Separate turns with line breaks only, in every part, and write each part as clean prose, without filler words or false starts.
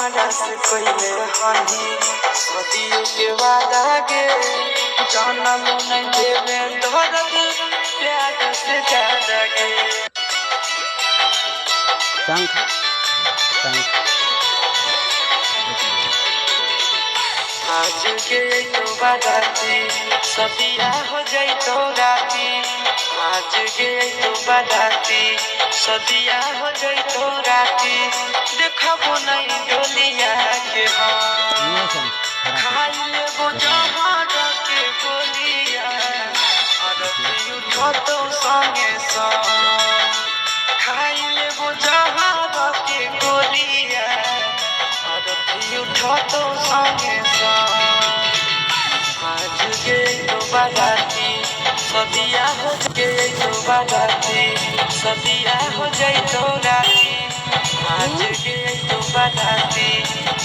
हमारा से कोइले हनी सदियों के वादा के जानम नहीं देवे दर्द प्यार से ज्यादा के
शंख शंख
आज के तो बाराती सदिया हो जाई तो राती आज के तो बाराती सदिया हो जाई तो राती देखबो नहीं डोलिया के हम खाई लेबो जहाज के गोलिया और उठो तो संगे संग खाई लेबो जहाज के गोलिया और उठो तो संगे आज के तो बाराती सदिया हो जाए तो बाराती सदिया हो जाए तो राती आज के तो बाराती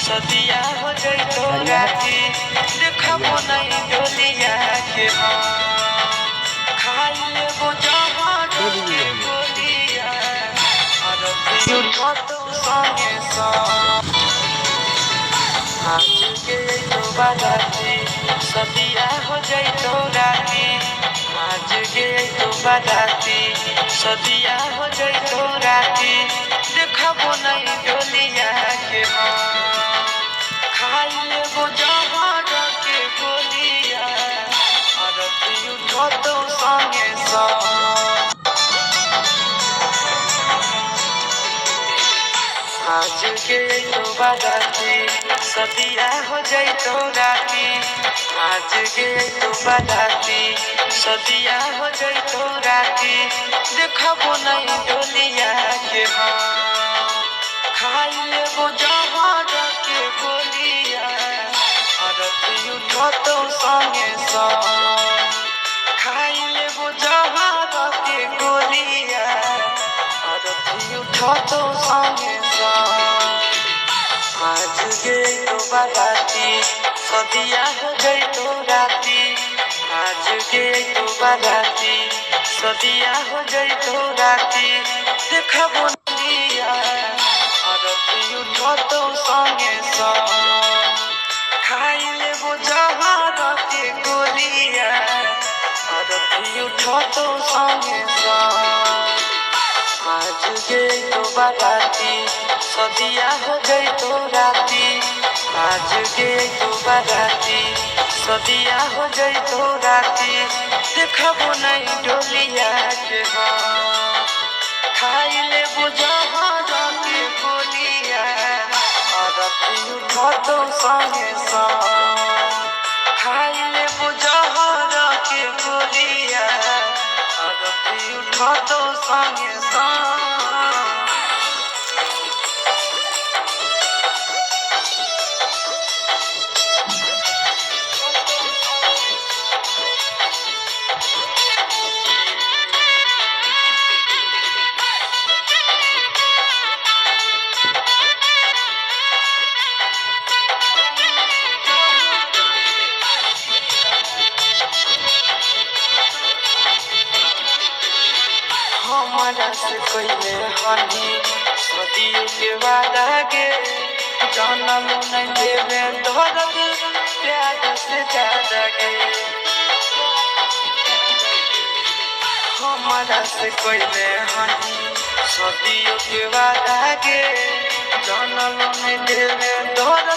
सदिया हो जाए तो राती देखबो नहीं डोलिया के हम खाई लेबो जहाज के गोलिया और उठो तो संगे संग आज के तो बाराती सदिया हो जाए तो राती आज के तो बाराती सदिया हो जाए तो राती देखबो नहीं डोलिया के हम खाई लेबो जहाज के गोलिया और उठो तो संगे संग आज के तो बाराती सदिया हो जाए तो राती आज के तो बाराती सदिया हो जाए तो राती देखबो नहीं डोलिया के हम खाई लेबो जहाज के गोलिया और उठो तो संगे संग खाई लेबो जहाज के गोलिया और उठो तो संगे संग आज के तो बाराती सदिया हो जाए तो राती आज के तो बाराती सदिया हो जाए तो राती देखबो डोलिया और उठो तो संगे संग खाई लेबो जहाज के गोलिया और उठो तो संगे संग आज के तो बाराती सदिया हो जाए तो राती आज के तो बाराती सदिया हो जाए तो राती देखबो नहीं डोलिया के हम खाई लेबो जहाज के गोलिया और उठो तो संगे संग खाई लेबो जहाज के गोलिया और उठो तो संगे संग हमारा से कोइले हनी सदियों के वादा के जानम नहीं देवे दर्द प्यार से ज्यादा के हमारा से कोइले हनी सदियों के वादा के जानम नहीं देवे दर्द